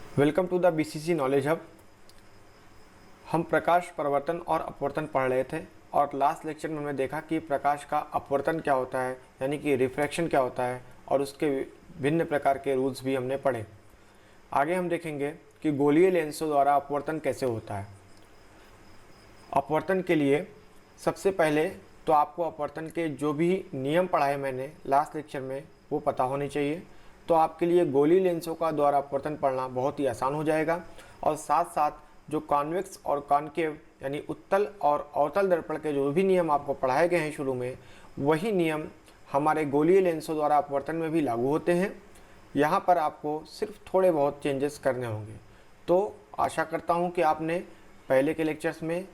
Welcome to the BCC knowledge hub. हम प्रकाश परावर्तन और अपवर्तन पढ़ रहे थे और लास्ट लेक्चर में हमने देखा कि प्रकाश का अपवर्तन क्या होता है, यानी कि रिफ्रैक्शन क्या होता है, और उसके भिन्न प्रकार के रूल्स भी हमने पढ़े। आगे हम देखेंगे कि गोलीय लेंसों द्वारा अपवर्तन कैसे होता है। अपवर्तन के लिए सबसे पहले तो आपको अपवर्तन के जो भी नियम पढ़ाए मैंने लास्ट लेक्चर में वो पता होने चाहिए। तो आपके लिए गोलीय लेंसों का द्वारा अपवर्तन पढ़ना बहुत ही आसान हो जाएगा। और साथ साथ जो कॉन्वेक्स और कॉन्केव यानी उत्तल और अवतल दर्पण के जो भी नियम आपको पढ़ाए गए हैं शुरू में, वही नियम हमारे गोलीय लेंसों द्वारा अपवर्तन में भी लागू होते हैं। यहाँ पर आपको सिर्फ थोड़े बहुत चेंजेस करने होंगे। तो आशा करता हूँ कि आपने पहले के लेक्चर्स में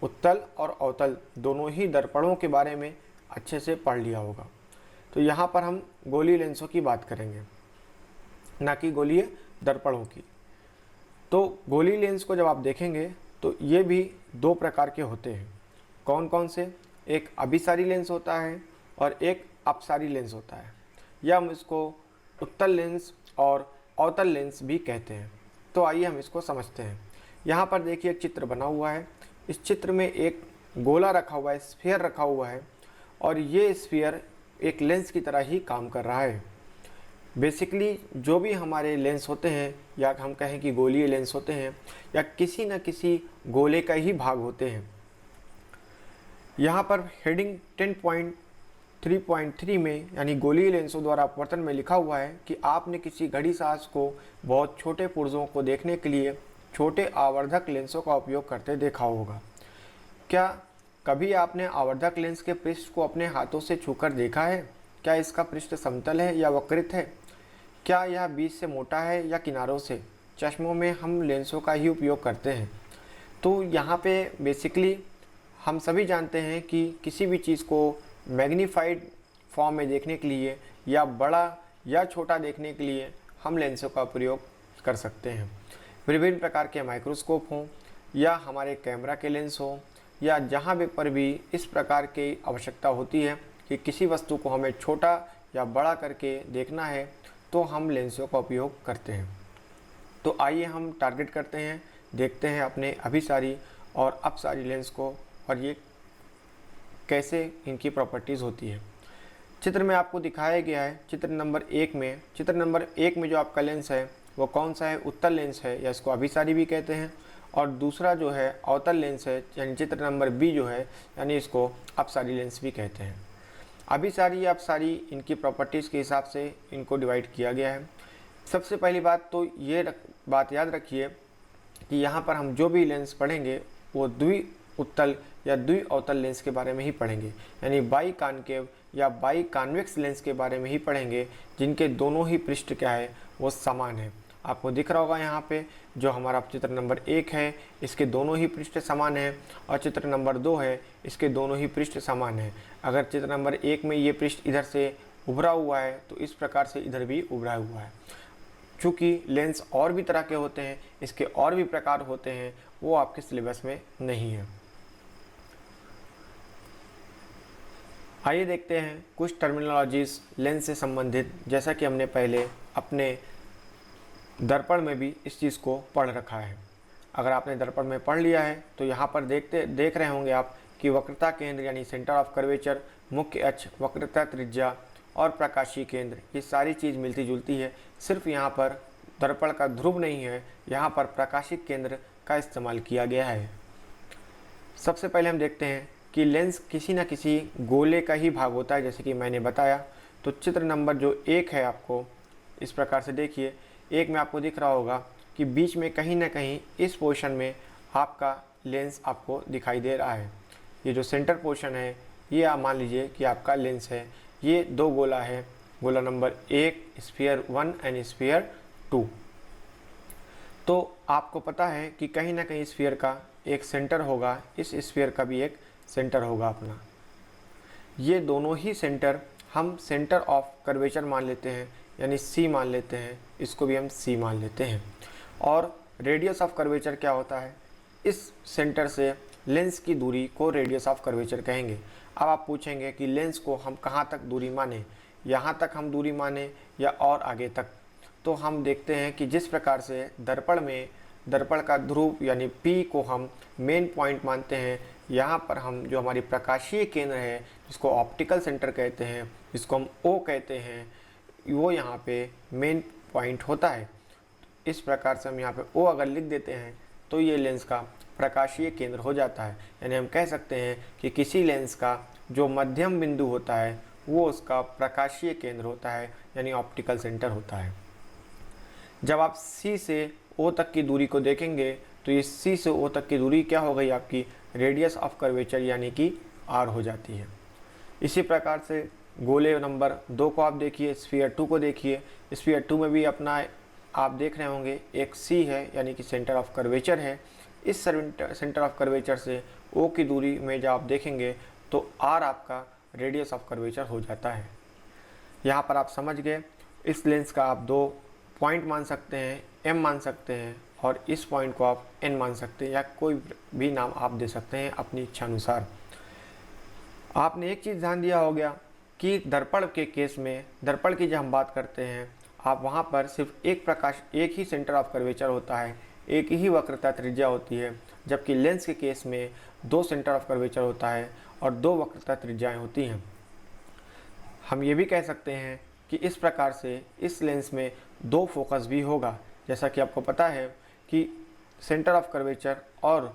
उत्तल और अवतल दोनों ही दर्पणों के बारे में अच्छे से पढ़ लिया होगा। तो यहाँ पर हम गोलीय लेंसों की बात करेंगे, ना कि गोलीय दर्पणों की। तो गोलीय लेंस को जब आप देखेंगे तो ये भी दो प्रकार के होते हैं। कौन कौन से? एक अभिसारी लेंस होता है और एक अपसारी लेंस होता है, या हम इसको उत्तल लेंस और अवतल लेंस भी कहते हैं। तो आइए हम इसको समझते हैं। यहाँ पर देखिए एक चित्र बना हुआ है। इस चित्र में एक गोला रखा हुआ है, स्फीयर रखा हुआ है, और ये स्फीयर एक लेंस की तरह ही काम कर रहा है। बेसिकली जो भी हमारे लेंस होते हैं, या हम कहें कि गोलीय लेंस होते हैं, या किसी न किसी गोले का ही भाग होते हैं। यहाँ पर हेडिंग 10.3.3 में यानी गोलीय लेंसों द्वारा अपवर्तन में लिखा हुआ है कि आपने किसी घड़ी साज को बहुत छोटे पुर्जों को देखने के लिए छोटे आवर्धक लेंसों का उपयोग करते देखा होगा। क्या कभी आपने आवर्धक लेंस के पृष्ठ को अपने हाथों से छूकर देखा है? क्या इसका पृष्ठ समतल है या वक्रित है? क्या यह बीच से मोटा है या किनारों से? चश्मों में हम लेंसों का ही उपयोग करते हैं। तो यहाँ पे बेसिकली हम सभी जानते हैं कि किसी भी चीज़ को मैग्नीफाइड फॉर्म में देखने के लिए या बड़ा या छोटा देखने के लिए हम लेंसों का प्रयोग कर सकते हैं। विभिन्न प्रकार के माइक्रोस्कोप हों या हमारे कैमरा के लेंस हों, या जहाँ भी पर भी इस प्रकार की आवश्यकता होती है कि किसी वस्तु को हमें छोटा या बड़ा करके देखना है, तो हम लेंसों का उपयोग करते हैं। तो आइए हम टारगेट करते हैं, देखते हैं अपने अभिसारी और अपसारी लेंस को, और ये कैसे इनकी प्रॉपर्टीज़ होती है। चित्र में आपको दिखाया गया है चित्र नंबर 1 में। चित्र नंबर 1 में जो आपका लेंस है वो कौन सा है? उत्तल लेंस है, या इसको अभिसारी भी कहते हैं। और दूसरा जो है अवतल लेंस है, यानी चित्र नंबर बी जो है, यानी इसको अपसारी लेंस भी कहते हैं। अभिसारी या अपसारी इनकी प्रॉपर्टीज़ के हिसाब से इनको डिवाइड किया गया है। सबसे पहली बात तो ये बात याद रखिए कि यहाँ पर हम जो भी लेंस पढ़ेंगे वो द्वि उत्तल या द्वि अवतल लेंस के बारे में ही पढ़ेंगे, यानी बाई कॉन्केव या बाई कॉन्वेक्स लेंस के बारे में ही पढ़ेंगे, जिनके दोनों ही पृष्ठ क्या है वो समान है। आपको दिख रहा होगा यहाँ पे जो हमारा चित्र नंबर 1 है, इसके दोनों ही पृष्ठ समान है, और चित्र नंबर 2 है, इसके दोनों ही पृष्ठ समान है। अगर चित्र नंबर 1 में ये पृष्ठ इधर से उभरा हुआ है तो इस प्रकार से इधर भी उभरा हुआ है। चूँकि लेंस और भी तरह के होते हैं, इसके और भी प्रकार होते हैं, वो आपके सिलेबस में नहीं है। आइए देखते हैं कुछ टर्मिनोलॉजीज लेंस से संबंधित, जैसा कि हमने पहले अपने दर्पण में भी इस चीज़ को पढ़ रखा है। अगर आपने दर्पण में पढ़ लिया है तो यहाँ पर देख रहे होंगे आप कि वक्रता केंद्र यानी सेंटर ऑफ कर्वेचर, मुख्य अक्ष, वक्रता त्रिज्या और प्रकाशीय केंद्र, ये सारी चीज़ मिलती जुलती है। सिर्फ यहाँ पर दर्पण का ध्रुव नहीं है, यहाँ पर प्रकाशिक केंद्र का इस्तेमाल किया गया है। सबसे पहले हम देखते हैं कि लेंस किसी न किसी गोले का ही भाग होता है, जैसे कि मैंने बताया। तो चित्र नंबर जो 1 है, आपको इस प्रकार से देखिए, 1 में आपको दिख रहा होगा कि बीच में कहीं ना कहीं इस पोर्शन में आपका लेंस आपको दिखाई दे रहा है। ये जो सेंटर पोर्शन है ये आप मान लीजिए कि आपका लेंस है। ये दो गोला है, गोला नंबर 1 स्फीयर 1 एंड स्फीयर 2। तो आपको पता है कि कहीं ना कहीं स्फीयर का एक सेंटर होगा, इस स्फीयर का भी एक सेंटर होगा अपना। ये दोनों ही सेंटर हम सेंटर ऑफ कर्वेचर मान लेते हैं, यानी सी मान लेते हैं, इसको भी हम सी मान लेते हैं। और रेडियस ऑफ कर्वेचर क्या होता है? इस सेंटर से लेंस की दूरी को रेडियस ऑफ कर्वेचर कहेंगे। अब आप पूछेंगे कि लेंस को हम कहाँ तक दूरी माने, यहाँ तक हम दूरी माने या और आगे तक? तो हम देखते हैं कि जिस प्रकार से दर्पण का ध्रुव यानी P को हम मेन पॉइंट मानते हैं, यहाँ पर हम जो हमारी प्रकाशीय केंद्र है जिसको ऑप्टिकल सेंटर कहते हैं, जिसको हम O कहते हैं, वो यहाँ पे मेन पॉइंट होता है। इस प्रकार से हम यहाँ पे O अगर लिख देते हैं तो ये लेंस का प्रकाशीय केंद्र हो जाता है। यानी हम कह सकते हैं कि किसी लेंस का जो मध्यम बिंदु होता है वो उसका प्रकाशीय केंद्र होता है, यानी ऑप्टिकल सेंटर होता है। जब आप C से O तक की दूरी को देखेंगे तो ये C से O तक की दूरी क्या हो गई, आपकी रेडियस ऑफ कर्वेचर यानी कि R हो जाती है। इसी प्रकार से गोले नंबर 2 को आप देखिए, स्फीयर 2 को देखिए। स्फीयर 2 में भी अपना आप देख रहे होंगे एक C है यानी कि सेंटर ऑफ कर्वेचर है। इस सेंटर ऑफ कर्वेचर से O की दूरी में जब आप देखेंगे तो R आपका रेडियस ऑफ कर्वेचर हो जाता है। यहाँ पर आप समझ गए, इस लेंस का आप 2 पॉइंट मान सकते हैं, M मान सकते हैं, और इस पॉइंट को आप N मान सकते हैं, या कोई भी नाम आप दे सकते हैं अपनी इच्छा अनुसार। आपने एक चीज़ ध्यान दिया हो गया कि दर्पण के केस में, दर्पण की जब हम बात करते हैं, आप वहाँ पर सिर्फ एक ही सेंटर ऑफ कर्वेचर होता है, एक ही वक्रता त्रिज्या होती है, जबकि लेंस के केस में 2 सेंटर ऑफ कर्वेचर होता है और 2 वक्रता त्रिज्याएँ होती हैं। हम ये भी कह सकते हैं कि इस प्रकार से इस लेंस में 2 फोकस भी होगा। जैसा कि आपको पता है कि सेंटर ऑफ कर्वेचर और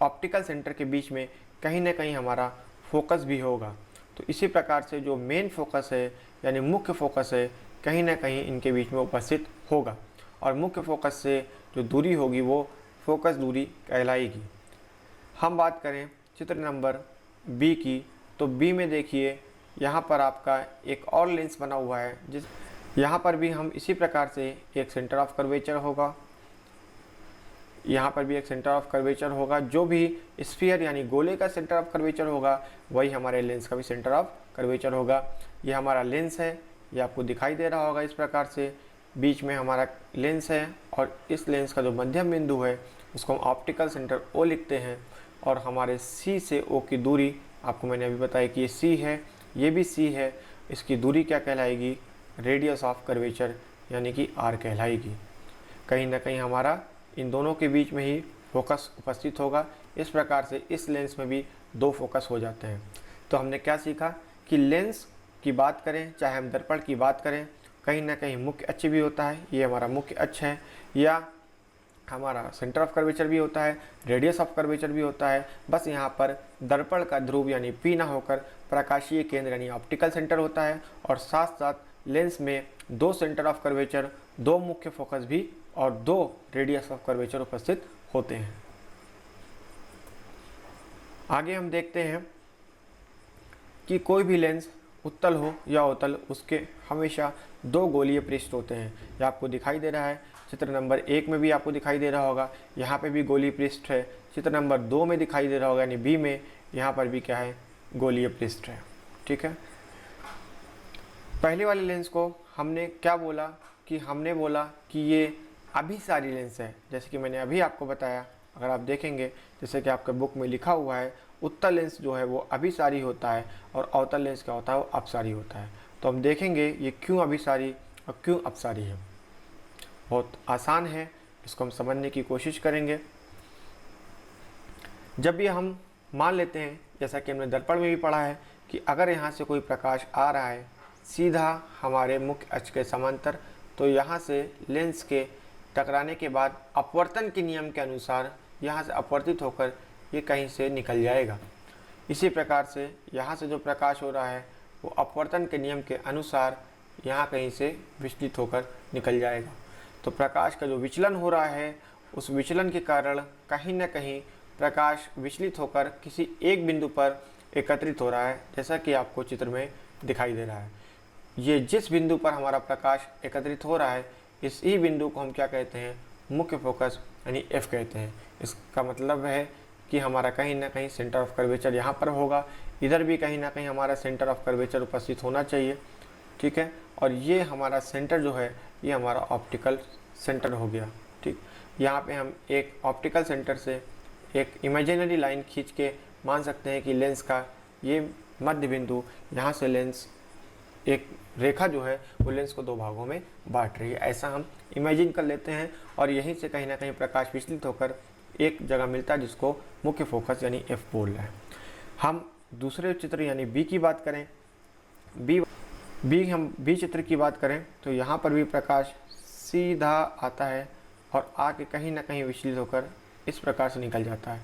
ऑप्टिकल सेंटर के बीच में कहीं ना कहीं हमारा फोकस भी होगा। तो इसी प्रकार से जो मेन फोकस है यानी मुख्य फोकस है, कहीं ना कहीं इनके बीच में उपस्थित होगा, और मुख्य फोकस से जो दूरी होगी वो फोकस दूरी कहलाएगी। हम बात करें चित्र नंबर बी की, तो बी में देखिए यहाँ पर आपका एक और लेंस बना हुआ है, जिस यहाँ पर भी हम इसी प्रकार से एक सेंटर ऑफ कर्वेचर होगा, यहाँ पर भी एक सेंटर ऑफ कर्वेचर होगा। जो भी स्फीयर यानी गोले का सेंटर ऑफ कर्वेचर होगा वही हमारे लेंस का भी सेंटर ऑफ कर्वेचर होगा। ये हमारा लेंस है, ये आपको दिखाई दे रहा होगा। इस प्रकार से बीच में हमारा लेंस है, और इस लेंस का जो मध्यम बिंदु है उसको हम ऑप्टिकल सेंटर O लिखते हैं, और हमारे C से O की दूरी आपको मैंने अभी बताया कि ये C है, ये भी C है। इसकी दूरी क्या कहलाएगी, रेडियस ऑफ कर्वेचर यानी कि R कहलाएगी। कहीं ना कहीं हमारा इन दोनों के बीच में ही फोकस उपस्थित होगा। इस प्रकार से इस लेंस में भी 2 फोकस हो जाते हैं। तो हमने क्या सीखा कि लेंस की बात करें, चाहे हम दर्पण की बात करें, कहीं ना कहीं मुख्य अक्ष भी होता है, ये हमारा मुख्य अक्ष है, या हमारा सेंटर ऑफ कर्वेचर भी होता है, रेडियस ऑफ कर्वेचर भी होता है। बस यहाँ पर दर्पण का ध्रुव यानी P ना होकर प्रकाशीय केंद्र यानी ऑप्टिकल सेंटर होता है, और साथ साथ लेंस में 2 सेंटर ऑफ कर्वेचर, 2 मुख्य फोकस भी और 2 रेडियस ऑफ कर्वेचर उपस्थित होते हैं। आगे हम देखते हैं कि कोई भी लेंस उत्तल हो या अवतल, उसके हमेशा 2 गोलीय पृष्ठ होते हैं। यह आपको दिखाई दे रहा है, चित्र नंबर 1 में भी आपको दिखाई दे रहा होगा, यहाँ पे भी गोलीय पृष्ठ है। चित्र नंबर 2 में दिखाई दे रहा होगा यानी बी में, यहाँ पर भी क्या है, गोलीय पृष्ठ है। ठीक है, पहले वाले लेंस को हमने क्या बोला कि हमने बोला कि ये अभिसारी लेंस है। जैसे कि मैंने अभी आपको बताया, अगर आप देखेंगे जैसे कि आपके बुक में लिखा हुआ है, उत्तल लेंस जो है वो अभिसारी होता है और अवतल लेंस क्या होता है, वो अपसारी होता है। तो हम देखेंगे ये क्यों अभिसारी और क्यों अपसारी है। बहुत आसान है, इसको हम समझने की कोशिश करेंगे। जब भी हम मान लेते हैं, जैसा कि हमने दर्पण में भी पढ़ा है, कि अगर यहाँ से कोई प्रकाश आ रहा है सीधा हमारे मुख्य अक्ष के समांतर, तो यहाँ से लेंस के टकराने के बाद अपवर्तन के नियम के अनुसार यहाँ से अपवर्तित होकर ये कहीं से निकल जाएगा। इसी प्रकार से यहाँ से जो प्रकाश हो रहा है वो अपवर्तन के नियम के अनुसार यहाँ कहीं से विचलित होकर निकल जाएगा। तो प्रकाश का जो विचलन हो रहा है, उस विचलन के कारण कहीं ना कहीं प्रकाश विचलित होकर किसी एक बिंदु पर एकत्रित हो रहा है, जैसा कि आपको चित्र में दिखाई दे रहा है। ये जिस बिंदु पर हमारा प्रकाश एकत्रित हो रहा है, इसी बिंदु को हम क्या कहते हैं, मुख्य फोकस यानी F कहते हैं। इसका मतलब है कि हमारा कहीं ना कहीं सेंटर ऑफ कर्वेचर यहाँ पर होगा, इधर भी कहीं ना कहीं हमारा सेंटर ऑफ कर्वेचर उपस्थित होना चाहिए। ठीक है, और ये हमारा सेंटर जो है ये हमारा ऑप्टिकल सेंटर हो गया। ठीक, यहाँ पे हम एक ऑप्टिकल सेंटर से एक इमेजिनरी लाइन खींच के मान सकते हैं कि लेंस का ये मध्य बिंदु, यहाँ से लेंस एक रेखा जो है वो लेंस को दो भागों में बांट रही है, ऐसा हम इमेजिन कर लेते हैं। और यहीं से कहीं ना कहीं प्रकाश विचलित होकर एक जगह मिलता है जिसको मुख्य फोकस यानी एफ बोल रहे हैं। हम दूसरे चित्र यानी बी की बात करें, बी चित्र की बात करें तो यहाँ पर भी प्रकाश सीधा आता है और आके कहीं ना कहीं विचलित होकर इस प्रकार से निकल जाता है।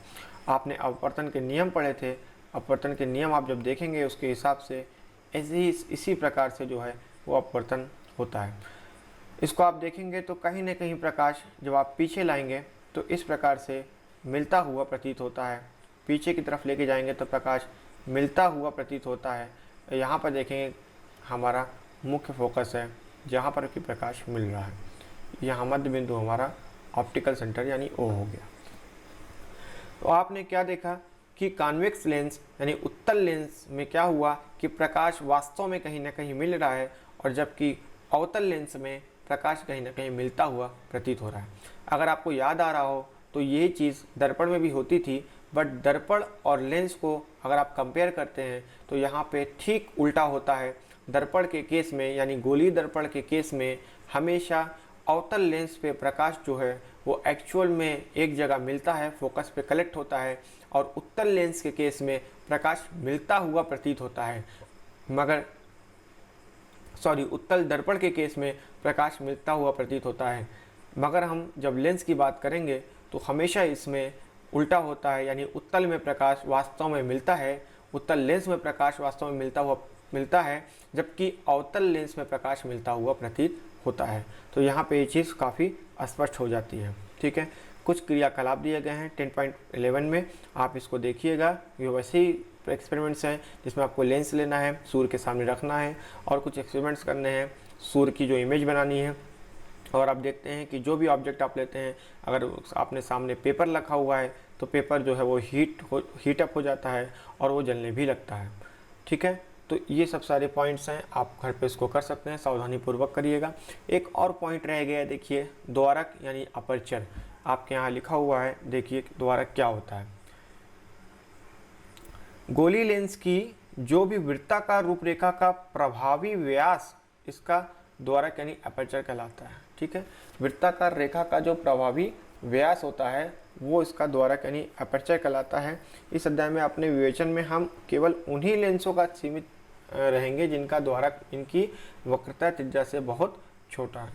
आपने अपवर्तन के नियम पढ़े थे, अपवर्तन के नियम आप जब देखेंगे उसके हिसाब से ऐसे ही इसी प्रकार से जो है वो अपवर्तन होता है। इसको आप देखेंगे तो कहीं ना कहीं प्रकाश जब आप पीछे लाएंगे तो इस प्रकार से मिलता हुआ प्रतीत होता है, पीछे की तरफ लेके जाएंगे तो प्रकाश मिलता हुआ प्रतीत होता है। यहाँ पर देखेंगे हमारा मुख्य फोकस है जहाँ पर कि प्रकाश मिल रहा है, यहाँ मध्य बिंदु हमारा ऑप्टिकल सेंटर यानी ओ हो गया। तो आपने क्या देखा कि कॉन्वेक्स लेंस यानी उत्तल लेंस में क्या हुआ कि प्रकाश वास्तव में कहीं ना कहीं मिल रहा है, और जबकि अवतल लेंस में प्रकाश कहीं ना कहीं मिलता हुआ प्रतीत हो रहा है। अगर आपको याद आ रहा हो तो ये चीज़ दर्पण में भी होती थी, बट दर्पण और लेंस को अगर आप कंपेयर करते हैं तो यहाँ पे ठीक उल्टा होता है। दर्पण के केस में यानी गोलीय दर्पण के केस में हमेशा अवतल लेंस पे प्रकाश जो है वो एक्चुअल में एक जगह मिलता है, फोकस पे कलेक्ट होता है, और उत्तल लेंस के केस में प्रकाश मिलता हुआ प्रतीत होता है। उत्तल दर्पण के केस में प्रकाश मिलता हुआ प्रतीत होता है, मगर हम जब लेंस की बात करेंगे तो हमेशा इसमें उल्टा होता है, यानी उत्तल में प्रकाश वास्तव में मिलता है, उत्तल लेंस में प्रकाश वास्तव में मिलता है, जबकि अवतल लेंस में प्रकाश मिलता हुआ प्रतीत होता है। तो यहाँ पे ये चीज़ काफ़ी स्पष्ट हो जाती है। ठीक है, कुछ क्रियाकलाप दिए गए हैं 10.11 में, आप इसको देखिएगा। ये वैसे ही एक्सपेरिमेंट्स हैं जिसमें आपको लेंस लेना है, सूर्य के सामने रखना है और कुछ एक्सपेरिमेंट्स करने हैं, सूर्य की जो इमेज बनानी है। और आप देखते हैं कि जो भी ऑब्जेक्ट आप लेते हैं, अगर आपने सामने पेपर रखा हुआ है तो पेपर जो है वो हीट अप हो जाता है और वो जलने भी लगता है। ठीक है, तो ये सब सारे पॉइंट्स हैं, आप घर पे इसको कर सकते हैं, सावधानी पूर्वक करिएगा। एक और पॉइंट रह गया है, देखिए द्वारक यानी अपर्चर, आपके यहाँ लिखा हुआ है, देखिए द्वारक क्या होता है। गोली लेंस की जो भी वृत्ताकार रूपरेखा का प्रभावी व्यास इसका द्वारक यानी अपर्चर कहलाता है। ठीक है, वृत्ताकार रेखा का जो प्रभावी व्यास होता है वो इसका द्वारक यानी अपर्चर कहलाता है। इस अध्याय में अपने विवेचन में हम केवल उन्हीं लेंसों का सीमित रहेंगे जिनका द्वारक इनकी वक्रता त्रिज्या से बहुत छोटा है।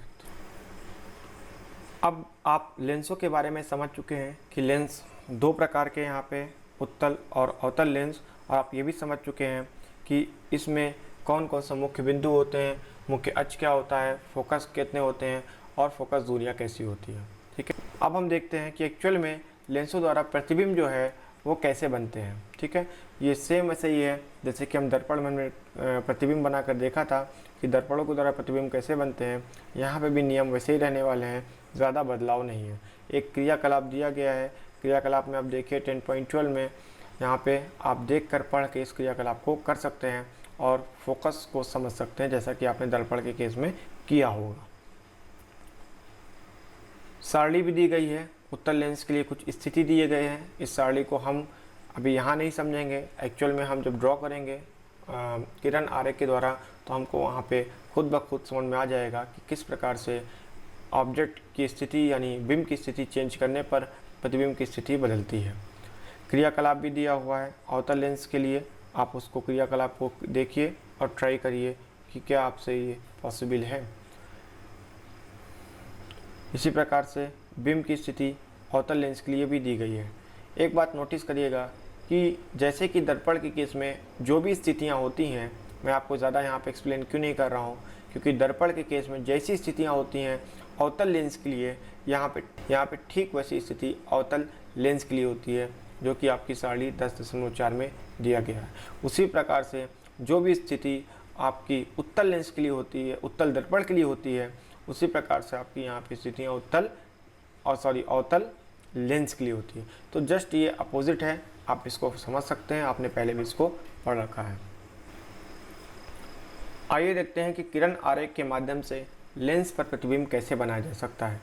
अब आप लेंसों के बारे में समझ चुके हैं कि लेंस दो प्रकार के यहाँ पे उत्तल और अवतल लेंस, और आप ये भी समझ चुके हैं कि इसमें कौन कौन सा मुख्य बिंदु होते हैं, मुख्य अक्ष क्या होता है, फोकस कितने होते हैं और फोकस दूरियाँ कैसी होती हैं। ठीक है, अब हम देखते हैं कि एक्चुअल में लेंसों द्वारा प्रतिबिंब जो है वो कैसे बनते हैं। ठीक है, ये सेम ऐसे ही है जैसे कि हम दर्पण में प्रतिबिंब बनाकर देखा था कि दर्पणों के द्वारा प्रतिबिंब कैसे बनते हैं। यहाँ पे भी नियम वैसे ही रहने वाले हैं, ज़्यादा बदलाव नहीं है। एक क्रियाकलाप दिया गया है, क्रियाकलाप में आप देखिए 10.12 में, यहाँ पे आप देख कर पढ़ के इस क्रियाकलाप को कर सकते हैं और फोकस को समझ सकते हैं, जैसा कि आपने दर्पण के केस में किया होगा। सारणी भी दी गई है, उत्तल लेंस के लिए कुछ स्थिति दिए गए हैं। इस सारणी को हम अभी यहाँ नहीं समझेंगे, एक्चुअल में हम जब ड्रॉ करेंगे किरण आरेख के द्वारा तो हमको वहाँ पे खुद ब खुद समझ में आ जाएगा कि किस प्रकार से ऑब्जेक्ट की स्थिति यानी बिंब की स्थिति चेंज करने पर प्रतिबिंब की स्थिति बदलती है। क्रियाकलाप भी दिया हुआ है अवतल लेंस के लिए, आप उसको क्रियाकलाप को देखिए और ट्राई करिए कि क्या आपसे ये पॉसिबल है। इसी प्रकार से बिंब की स्थिति अवतल लेंस के लिए भी दी गई है। एक बात नोटिस करिएगा कि जैसे कि दर्पण के केस में जो भी स्थितियाँ होती हैं, मैं आपको ज़्यादा यहाँ पे एक्सप्लेन क्यों नहीं कर रहा हूँ, क्योंकि दर्पण के केस में जैसी स्थितियाँ होती हैं अवतल लेंस के लिए यहाँ पे ठीक वैसी स्थिति अवतल लेंस के लिए होती है, जो कि आपकी सारणी 10.4 में दिया गया है। उसी प्रकार से जो भी स्थिति आपकी उत्तल लेंस के लिए होती है, उत्तल दर्पण के लिए होती है, उसी प्रकार से आपकी यहाँ पे स्थितियाँ अवतल लेंस के लिए होती है। तो जस्ट ये अपोजिट है, आप इसको समझ सकते हैं, आपने पहले भी इसको पढ़ रखा है। आइए देखते हैं कि किरण आरेख के माध्यम से लेंस पर प्रतिबिंब कैसे बनाया जा सकता है।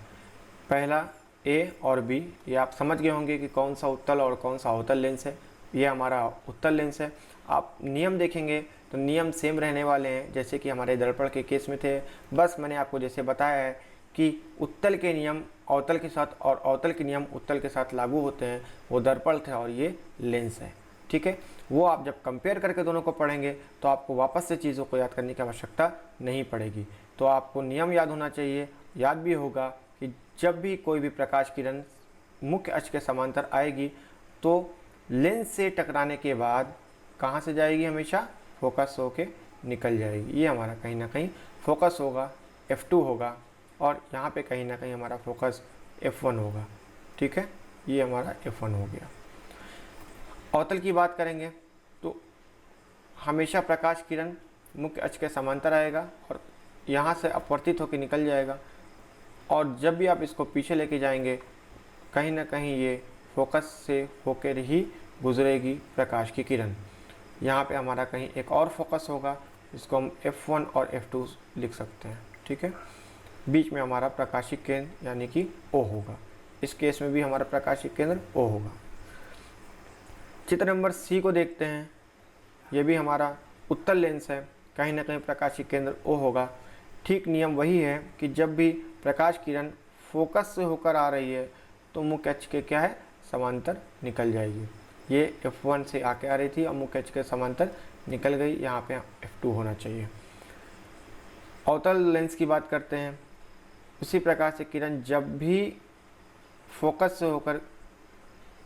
पहला ए और बी, ये आप समझ गए होंगे कि कौन सा उत्तल और कौन सा अवतल लेंस है। ये हमारा उत्तल लेंस है। आप नियम देखेंगे तो नियम सेम रहने वाले हैं जैसे कि हमारे दर्पण के केस में थे। बस मैंने आपको जैसे बताया है कि उत्तल के नियम अवतल के साथ और अवतल के नियम उत्तल के साथ लागू होते हैं, वो दर्पण थे और ये लेंस है। ठीक है, वो आप जब कंपेयर करके दोनों को पढ़ेंगे तो आपको वापस से चीज़ों को याद करने की आवश्यकता नहीं पड़ेगी। तो आपको नियम याद होना चाहिए। याद भी होगा कि जब भी कोई भी प्रकाश किरण मुख्य अक्ष के समांतर आएगी तो लेंस से टकराने के बाद कहाँ से जाएगी, हमेशा फोकस होके निकल जाएगी। ये हमारा कहीं ना कहीं फोकस होगा, F2 होगा, और यहाँ पे कहीं ना कहीं हमारा फोकस F1 होगा। ठीक है, ये हमारा F1 हो गया। अवतल की बात करेंगे तो हमेशा प्रकाश किरण मुख्य अक्ष के समांतर आएगा और यहाँ से अपवर्तित होकर निकल जाएगा, और जब भी आप इसको पीछे लेके जाएंगे कहीं ना कहीं ये फोकस से होकर ही गुजरेगी प्रकाश की किरण। यहाँ पे हमारा कहीं एक और फोकस होगा, इसको हम F1 और F2 लिख सकते हैं। ठीक है, बीच में हमारा प्रकाशिक केंद्र यानी कि O होगा। इस केस में भी हमारा प्रकाशिक केंद्र O होगा। चित्र नंबर C को देखते हैं। ये भी हमारा उत्तल लेंस है, कहीं ना कहीं प्रकाशिक केंद्र O होगा। ठीक नियम वही है कि जब भी प्रकाश किरण फोकस से होकर आ रही है तो मुख्य अक्ष के क्या है, समांतर निकल जाएगी। ये F1 से आके आ रही थी और मुख्य अक्ष के समांतर निकल गई, यहाँ पे F2 होना चाहिए। अवतल लेंस की बात करते हैं। उसी प्रकार से किरण जब भी फोकस से होकर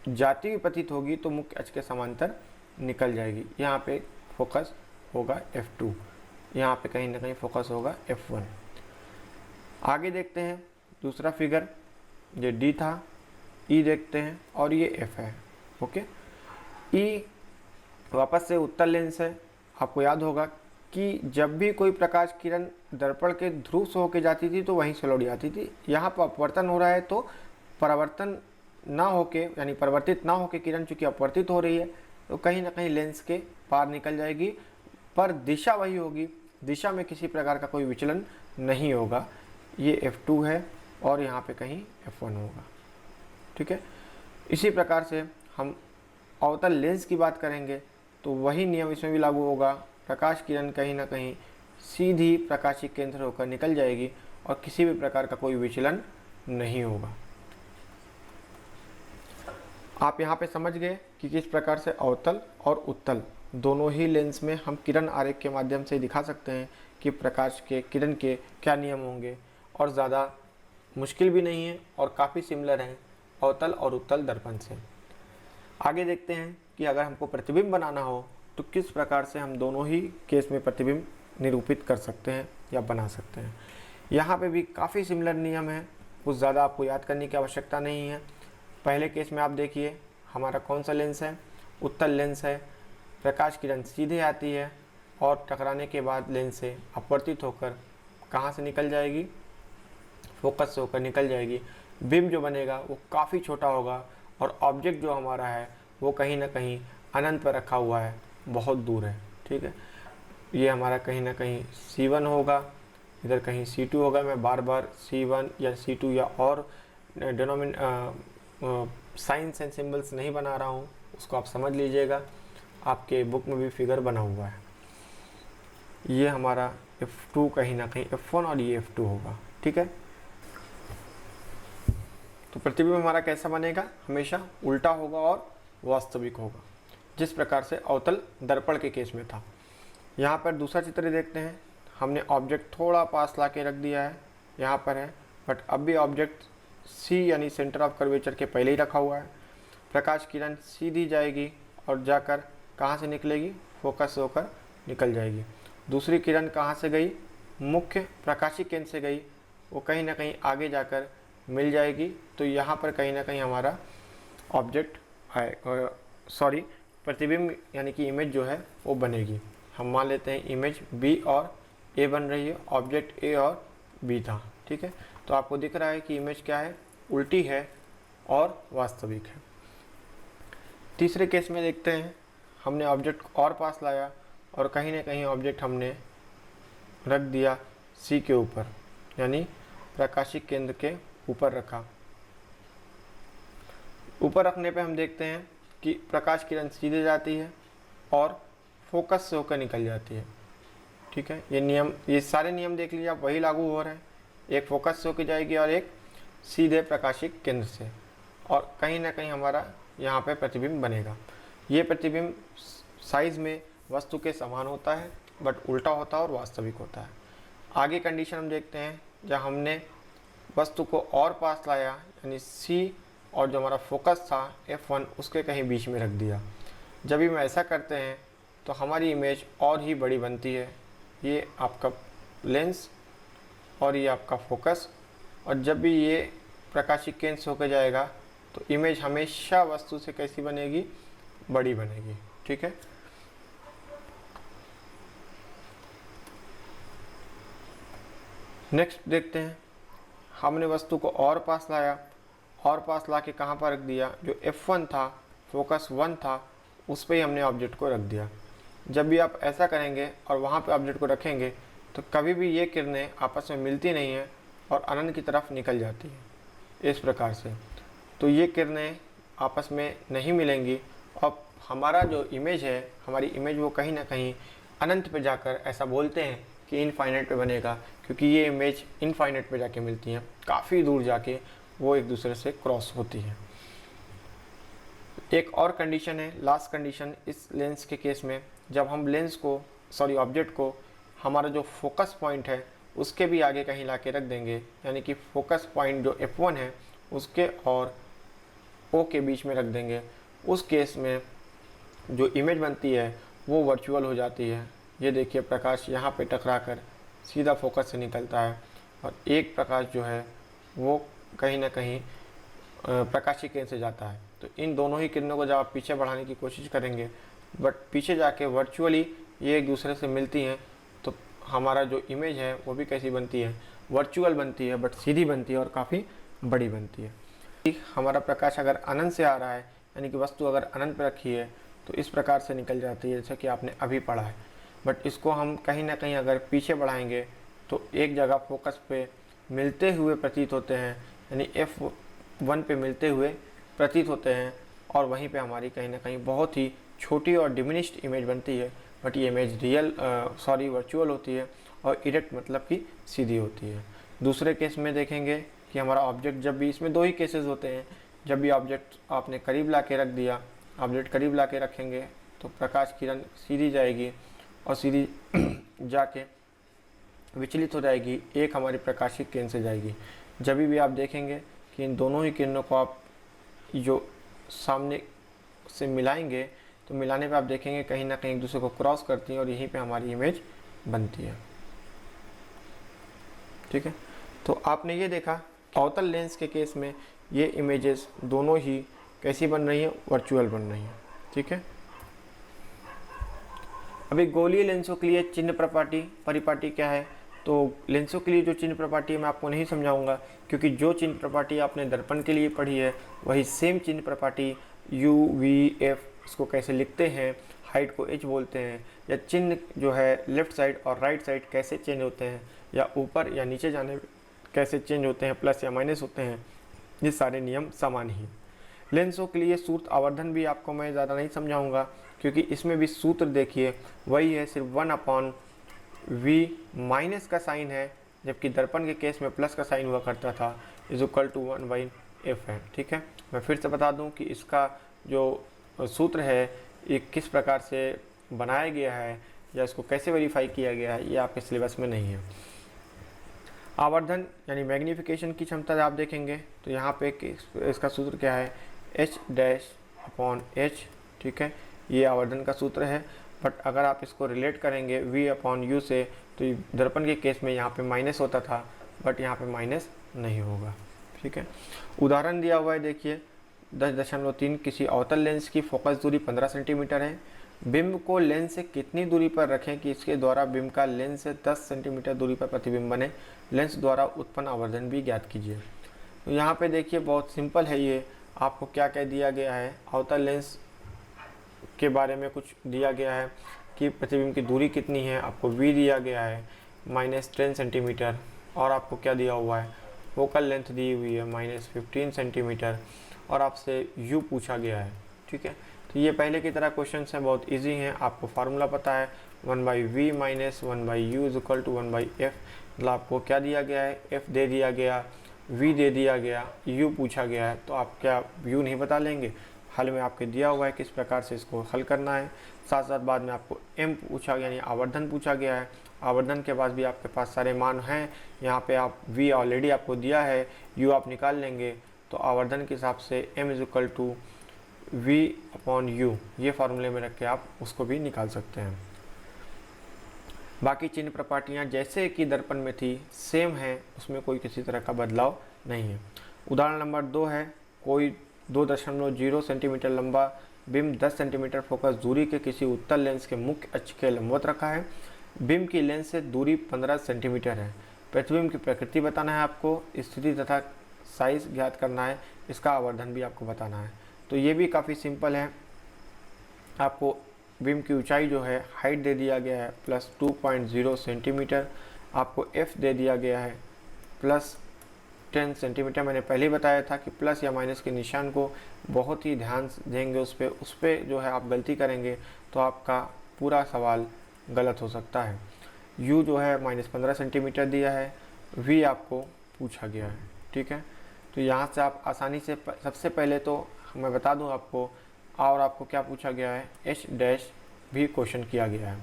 जाती हुई प्रतीत होगी तो मुख्य अक्ष के समांतर निकल जाएगी। यहाँ पे फोकस होगा F2, यहाँ पे कहीं ना कहीं फोकस होगा F1। आगे देखते हैं दूसरा फिगर, ये D था, E देखते हैं और ये F है। ओके, E वापस से उत्तल लेंस है। आपको याद होगा कि जब भी कोई प्रकाश किरण दर्पण के ध्रुव से होकर जाती थी तो वहीं से लौट जाती थी। यहाँ पर अपवर्तन हो रहा है तो परावर्तन ना होके यानी परिवर्तित ना होके किरण चूँकि अपवर्तित हो रही है तो कहीं ना कहीं लेंस के पार निकल जाएगी, पर दिशा वही होगी, दिशा में किसी प्रकार का कोई विचलन नहीं होगा। ये F2 है और यहाँ पे कहीं F1 होगा। ठीक है, इसी प्रकार से हम अवतल लेंस की बात करेंगे तो वही नियम इसमें भी लागू होगा। प्रकाश किरण कहीं ना कहीं सीधी प्रकाशिक केंद्र होकर निकल जाएगी और किसी भी प्रकार का कोई विचलन नहीं होगा। आप यहाँ पे समझ गए कि किस प्रकार से अवतल और उत्तल दोनों ही लेंस में हम किरण आरेख के माध्यम से दिखा सकते हैं कि प्रकाश के किरण के क्या नियम होंगे, और ज़्यादा मुश्किल भी नहीं है और काफ़ी सिमिलर हैं अवतल और उत्तल दर्पण से। आगे देखते हैं कि अगर हमको प्रतिबिंब बनाना हो तो किस प्रकार से हम दोनों ही केस में प्रतिबिंब निरूपित कर सकते हैं या बना सकते हैं। यहाँ पे भी काफ़ी सिमिलर नियम है, कुछ ज़्यादा आपको याद करने की आवश्यकता नहीं है। पहले केस में आप देखिए हमारा कौन सा लेंस है, उत्तल लेंस है। प्रकाश किरण सीधे आती है और टकराने के बाद लेंस से अपवर्तित होकर कहाँ से निकल जाएगी, फोकस से होकर निकल जाएगी। बिंब जो बनेगा वो काफ़ी छोटा होगा और ऑब्जेक्ट जो हमारा है वो कहीं ना कहीं अनंत पर रखा हुआ है, बहुत दूर है। ठीक है, ये हमारा कहीं ना कहीं C1 होगा, इधर कहीं C2 होगा। मैं बार बार C1 या C2 या और साइंस एंड सिंबल्स नहीं बना रहा हूँ, उसको आप समझ लीजिएगा, आपके बुक में भी फिगर बना हुआ है। ये हमारा F2 कहीं ना कहीं F1 और ये F2 होगा। ठीक है, तो प्रतिबिंब हमारा कैसा बनेगा, हमेशा उल्टा होगा और वास्तविक होगा, जिस प्रकार से अवतल दर्पण के केस में था। यहाँ पर दूसरा चित्र देखते हैं। हमने ऑब्जेक्ट थोड़ा पास ला के रख दिया है, यहाँ पर है, बट अब भी ऑब्जेक्ट C यानी सेंटर ऑफ कर्वेचर के पहले ही रखा हुआ है। प्रकाश किरण सीधी जाएगी और जाकर कहाँ से निकलेगी, फोकस से होकर निकल जाएगी। दूसरी किरण कहाँ से गई, मुख्य प्रकाशिक केंद्र से गई, वो कहीं ना कहीं आगे जाकर मिल जाएगी। तो यहाँ पर कहीं ना कहीं हमारा ऑब्जेक्ट है, प्रतिबिंब यानी कि इमेज जो है वो बनेगी। हम मान लेते हैं इमेज B और A बन रही है, ऑब्जेक्ट A और B था। ठीक है, तो आपको दिख रहा है कि इमेज क्या है, उल्टी है और वास्तविक है। तीसरे केस में देखते हैं, हमने ऑब्जेक्ट और पास लाया और कहीं ना कहीं ऑब्जेक्ट हमने रख दिया C के ऊपर, यानी प्रकाशिक केंद्र के ऊपर रखा। ऊपर रखने पे हम देखते हैं कि प्रकाश किरण सीधे जाती है और फोकस से होकर निकल जाती है। ठीक है, ये नियम, ये सारे नियम देख लीजिए आप, वही लागू हो रहे हैं। एक फोकस से होकर जाएगी और एक सीधे प्रकाशिक केंद्र से, और कहीं ना कहीं हमारा यहाँ पे प्रतिबिंब बनेगा। ये प्रतिबिंब साइज में वस्तु के समान होता है बट उल्टा होता है और वास्तविक होता है। आगे कंडीशन हम देखते हैं, जब हमने वस्तु को और पास लाया यानी सी और जो हमारा फोकस था F1 उसके कहीं बीच में रख दिया। जब भी हम ऐसा करते हैं तो हमारी इमेज और ही बड़ी बनती है। ये आपका लेंस और ये आपका फोकस, और जब भी ये प्रकाशिक केंद्र से होकर जाएगा तो इमेज हमेशा वस्तु से कैसी बनेगी, बड़ी बनेगी। ठीक है, नेक्स्ट देखते हैं, हमने वस्तु को और पास लाया, और पास ला के कहाँ पर रख दिया, जो F1 था, फोकस 1 था, उस पर ही हमने ऑब्जेक्ट को रख दिया। जब भी आप ऐसा करेंगे और वहाँ पे ऑब्जेक्ट को रखेंगे तो कभी भी ये किरणें आपस में मिलती नहीं हैं और अनंत की तरफ निकल जाती हैं इस प्रकार से। तो ये किरणें आपस में नहीं मिलेंगी और हमारा जो इमेज है, हमारी इमेज वो कहीं ना कहीं अनंत पे जाकर, ऐसा बोलते हैं कि इनफाइनाइट पे बनेगा, क्योंकि ये इमेज इनफाइनाइट पे जाके मिलती हैं, काफ़ी दूर जाके वो एक दूसरे से क्रॉस होती हैं। एक और कंडीशन है, लास्ट कंडीशन इस लेंस के केस में, जब हम लेंस को ऑब्जेक्ट को हमारा जो फोकस पॉइंट है उसके भी आगे कहीं ला के रख देंगे, यानी कि फोकस पॉइंट जो F1 है उसके और O के बीच में रख देंगे, उस केस में जो इमेज बनती है वो वर्चुअल हो जाती है। ये देखिए, प्रकाश यहाँ पे टकरा कर सीधा फोकस से निकलता है और एक प्रकाश जो है वो कहीं ना कहीं प्रकाशीय केंद्र से जाता है। तो इन दोनों ही किरणों को जब आप पीछे बढ़ाने की कोशिश करेंगे बट पीछे जाके वर्चुअली ये एक दूसरे से मिलती हैं, तो हमारा जो इमेज है वो भी कैसी बनती है, वर्चुअल बनती है, बट सीधी बनती है और काफ़ी बड़ी बनती है। हमारा प्रकाश अगर अनंत से आ रहा है, यानी कि वस्तु अगर अनंत पर रखी है तो इस प्रकार से निकल जाती है जैसे कि आपने अभी पढ़ा है। बट इसको हम कहीं ना कहीं अगर पीछे बढ़ाएंगे तो एक जगह फोकस पे मिलते हुए प्रतीत होते हैं, यानी F1 पे मिलते हुए प्रतीत होते हैं, और वहीं पे हमारी कहीं ना कहीं बहुत ही छोटी और डिमिनिश्ड इमेज बनती है। बट ये इमेज वर्चुअल होती है और इरेक्ट मतलब कि सीधी होती है। दूसरे केस में देखेंगे कि हमारा ऑब्जेक्ट, जब भी, इसमें दो ही केसेस होते हैं, जब भी ऑब्जेक्ट आपने करीब ला के रख दिया, ऑब्जेक्ट करीब ला के रखेंगे तो प्रकाश किरण सीधी जाएगी और सीधी जाके विचलित हो जाएगी, एक हमारी प्रकाशिक केंद्र से जाएगी। जब भी आप देखेंगे कि इन दोनों ही किरणों को आप जो सामने से मिलाएंगे तो मिलाने पे आप देखेंगे कहीं ना कहीं एक दूसरे को क्रॉस करती हैं और यहीं पे हमारी इमेज बनती है। ठीक है, तो आपने ये देखा अवतल लेंस के केस में ये इमेजेस दोनों ही कैसी बन रही हैं, वर्चुअल बन रही हैं। ठीक है, अभी गोलीय लेंसों के लिए चिन्ह प्रपाटी परिपाटी क्या है, तो लेंसों के लिए जो चिन्ह प्रपाटी है मैं आपको नहीं समझाऊंगा, क्योंकि जो चिन्ह प्रपाटी आपने दर्पण के लिए पढ़ी है वही सेम चिन्ह प्रपाटी UVF इसको कैसे लिखते हैं, हाइट को H बोलते हैं, या चिन्ह जो है लेफ़्ट साइड और राइट साइड कैसे चेंज होते हैं, या ऊपर या नीचे जाने कैसे चेंज होते हैं, प्लस या माइनस होते हैं, ये सारे नियम समान ही। लेंसों के लिए सूत्र आवर्धन भी आपको मैं ज़्यादा नहीं समझाऊंगा, क्योंकि इसमें भी सूत्र देखिए वही है, सिर्फ 1/V माइनस का साइन है, जबकि दर्पण के केस में प्लस का साइन हुआ करता था, = 1/F है। ठीक है, मैं फिर से बता दूं कि इसका जो सूत्र है ये किस प्रकार से बनाया गया है या इसको कैसे वेरीफाई किया गया है, ये आपके सिलेबस में नहीं है। आवर्धन यानी मैग्नीफिकेशन की क्षमता आप देखेंगे तो यहाँ पे इसका सूत्र क्या है, H'/H। ठीक है, ये आवर्धन का सूत्र है। बट अगर आप इसको रिलेट करेंगे V/U से, तो दर्पण के केस में यहाँ पे माइनस होता था, बट यहाँ पे माइनस नहीं होगा। ठीक है, उदाहरण दिया हुआ है, देखिए 10.3 किसी अवतल लेंस की फोकस दूरी 15 सेंटीमीटर है। बिंब को लेंस से कितनी दूरी पर रखें कि इसके द्वारा बिंब का लेंस से 10 सेंटीमीटर दूरी पर प्रतिबिंब बने, लेंस द्वारा उत्पन्न आवर्धन भी ज्ञात कीजिए। तो यहाँ पे देखिए बहुत सिंपल है, ये आपको क्या कह दिया गया है, अवतल लेंस के बारे में कुछ दिया गया है कि प्रतिबिंब की दूरी कितनी है, आपको V दिया गया है -10 सेंटीमीटर, और आपको क्या दिया हुआ है, फोकल लेंथ दी हुई है -15 सेंटीमीटर, और आपसे U पूछा गया है। ठीक है। तो ये पहले की तरह क्वेश्चन हैं, बहुत इजी हैं, आपको फार्मूला पता है 1/v minus 1/u is equal to 1/f। मतलब आपको क्या दिया गया है, f दे दिया गया, v दे दिया गया, u पूछा गया है, तो आप क्या u नहीं बता लेंगे। हल में आपके दिया हुआ है किस प्रकार से इसको हल करना है। साथ साथ बाद में आपको m पूछा गया, यानी आवर्धन पूछा गया है। आवर्धन के बाद भी आपके पास सारे मान हैं, यहाँ पे आप v ऑलरेडी आपको दिया है, u आप निकाल लेंगे। तो आवर्धन के हिसाब से m is equal to v/u, ये फार्मूले में रख के आप उसको भी निकाल सकते हैं। बाकी चिन्ह प्रपाटियाँ जैसे कि दर्पण में थी सेम है, उसमें कोई किसी तरह का बदलाव नहीं है। उदाहरण नंबर 2 है, कोई 2.0 सेंटीमीटर लंबा बिंब 10 सेंटीमीटर फोकस दूरी के किसी उत्तल लेंस के मुख्य अक्ष के लंबवत रखा है। बिंब की लेंस से दूरी 15 सेंटीमीटर है। प्रतिबिंब की प्रकृति बताना है आपको, स्थिति तथा साइज ज्ञात करना है, इसका आवर्धन भी आपको बताना है। तो ये भी काफ़ी सिंपल है। आपको बिंब की ऊंचाई जो है हाइट दे दिया गया है +2.0 सेंटीमीटर, आपको f दे दिया गया है +10 सेंटीमीटर। मैंने पहले ही बताया था कि प्लस या माइनस के निशान को बहुत ही ध्यान देंगे, उस पर जो है आप गलती करेंगे तो आपका पूरा सवाल गलत हो सकता है। u जो है -15 सेंटीमीटर दिया है, v आपको पूछा गया है, ठीक है। तो यहाँ से आप आसानी से सबसे पहले तो मैं बता दूँ आपको, और आपको क्या पूछा गया है, h डैश भी क्वेश्चन किया गया है।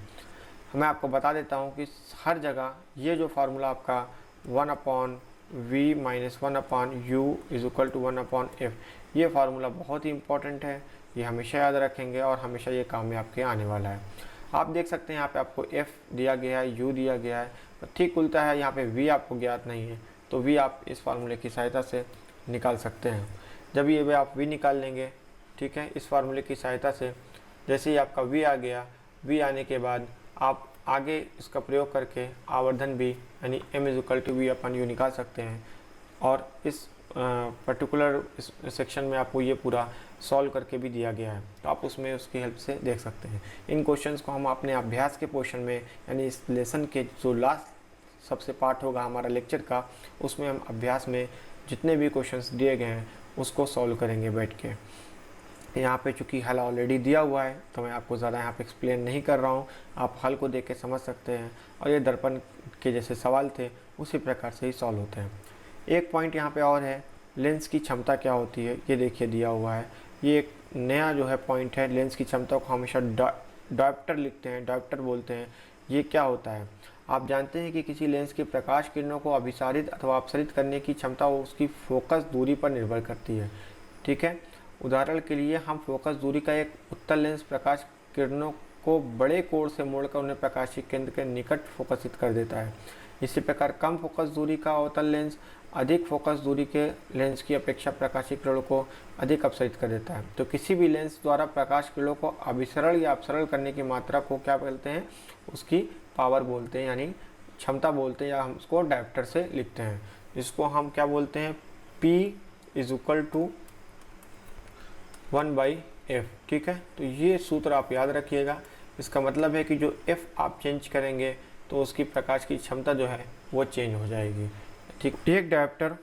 मैं आपको बता देता हूँ कि हर जगह ये जो फार्मूला आपका 1/v minus 1/u is equal to 1/f, ये फार्मूला बहुत ही इंपॉर्टेंट है, ये हमेशा याद रखेंगे और हमेशा ये काम में आपके आने वाला है। आप देख सकते हैं यहाँ पे आपको f दिया गया है, u दिया गया है, तो ठीक उल्टा है, यहाँ पे v आपको ज्ञात नहीं है, तो v आप इस फार्मूले की सहायता से निकाल सकते हैं। जब ये आप v निकाल लेंगे, ठीक है, इस फार्मूले की सहायता से, जैसे ही आपका v आ गया, v आने के बाद आप आगे इसका प्रयोग करके आवर्धन भी यानी m is equal to v/u निकाल सकते हैं। और इस पर्टिकुलर सेक्शन में आपको ये पूरा सॉल्व करके भी दिया गया है, तो आप उसमें उसकी हेल्प से देख सकते हैं। इन क्वेश्चंस को हम अपने अभ्यास के पोर्शन में, यानी इस लेसन के जो लास्ट सबसे पार्ट होगा हमारा लेक्चर का, उसमें हम अभ्यास में जितने भी क्वेश्चंस दिए गए हैं उसको सॉल्व करेंगे बैठ के। यहाँ पे चूँकि हल ऑलरेडी दिया हुआ है तो मैं आपको ज़्यादा यहाँ पे एक्सप्लेन नहीं कर रहा हूँ, आप हल को देख के समझ सकते हैं। और ये दर्पण के जैसे सवाल थे उसी प्रकार से ही सॉल्व होते हैं। एक पॉइंट यहाँ पे और है, लेंस की क्षमता क्या होती है, ये देखिए दिया हुआ है। ये एक नया जो है पॉइंट है, लेंस की क्षमता को हमेशा डायोप्टर लिखते हैं, डायोप्टर बोलते हैं। ये क्या होता है, आप जानते हैं कि किसी लेंस की प्रकाश किरणों को अभिसारित अथवा अपसरित करने की क्षमता उसकी फोकस दूरी पर निर्भर करती है, ठीक है। उदाहरण के लिए हम फोकस दूरी का एक उत्तल लेंस प्रकाश किरणों को बड़े कोण से मोड़कर उन्हें प्रकाशीय केंद्र के निकट फोकसित कर देता है। इसी प्रकार कम फोकस दूरी का अवतल लेंस अधिक फोकस दूरी के लेंस की अपेक्षा प्रकाशीय किरणों को अधिक अपसरित कर देता है। तो किसी भी लेंस द्वारा प्रकाश किरणों को अभिसरण या अपसरण करने की मात्रा को क्या बोलते हैं, उसकी पावर बोलते हैं, यानी क्षमता बोलते हैं, या हम उसको डायोप्टर से लिखते हैं, जिसको हम क्या बोलते हैं, P is equal to 1/f, ठीक है। तो ये सूत्र आप याद रखिएगा। इसका मतलब है कि जो f आप चेंज करेंगे तो उसकी प्रकाश की क्षमता जो है वो चेंज हो जाएगी, ठीक। एक डायोप्टर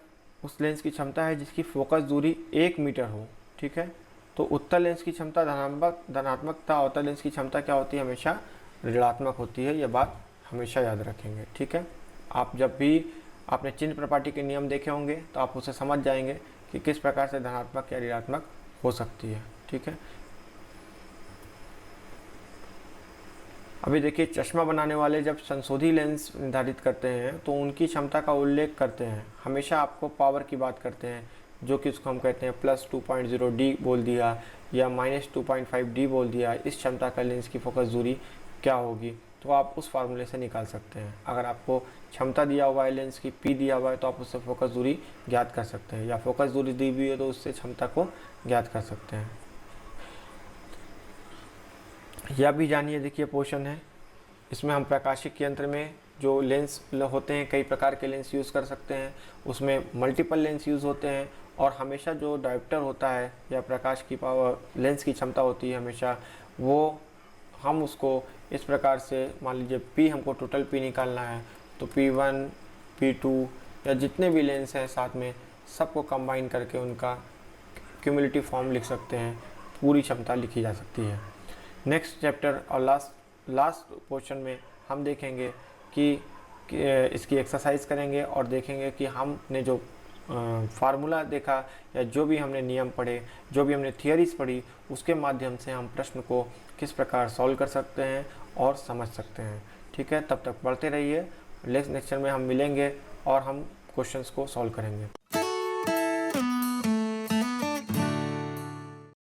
उस लेंस की क्षमता है जिसकी फोकस दूरी 1 मीटर हो, ठीक है। तो उत्तल लेंस की क्षमता धनात्मक तथा अवतल लेंस की क्षमता क्या होती है, हमेशा ऋणात्मक होती है। यह बात हमेशा याद रखेंगे, ठीक है। आप जब भी आपने चिन्ह प्रपाटी के नियम देखे होंगे तो आप उसे समझ जाएंगे कि किस प्रकार से धनात्मक या ऋणात्मक हो सकती है, ठीक है। अभी देखिए, चश्मा बनाने वाले जब संशोधित लेंस निर्धारित करते हैं तो उनकी क्षमता का उल्लेख करते हैं, हमेशा आपको पावर की बात करते हैं, जो कि उसको हम कहते हैं +2.0D बोल दिया या -2.5D बोल दिया। इस क्षमता का लेंस की फोकस दूरी क्या होगी, तो आप उस फार्मूले से निकाल सकते हैं। अगर आपको क्षमता दिया हुआ है लेंस की, P दिया हुआ है, तो आप उससे फोकस दूरी ज्ञात कर सकते हैं, या फोकस दूरी दी हुई है तो उससे क्षमता को ज्ञात कर सकते हैं। यह भी जानिए, देखिए पोर्शन है, इसमें हम प्रकाशिक यंत्र में जो लेंस होते हैं, कई प्रकार के लेंस यूज़ कर सकते हैं, उसमें मल्टीपल लेंस यूज़ होते हैं। और हमेशा जो डायोप्टर होता है या प्रकाश की पावर लेंस की क्षमता होती है, हमेशा वो हम उसको इस प्रकार से, मान लीजिए P हमको टोटल P निकालना है तो P1 P2 या जितने भी लेंस हैं साथ में सबको कंबाइन करके उनका क्यूमुलेटिव फॉर्म लिख सकते हैं। पूरी क्षमता लिखी जा सकती है। नेक्स्ट चैप्टर और लास्ट पोर्शन में हम देखेंगे कि इसकी एक्सरसाइज करेंगे और देखेंगे कि हमने जो फार्मूला देखा या जो भी हमने नियम पढ़े, जो भी हमने थियरीज पढ़ी, उसके माध्यम से हम प्रश्न को किस प्रकार सॉल्व कर सकते हैं और समझ सकते हैं। ठीक है, तब तक पढ़ते रहिए। नेक्स्ट लेक्चर में हम मिलेंगे और हम क्वेश्चंस को सॉल्व करेंगे।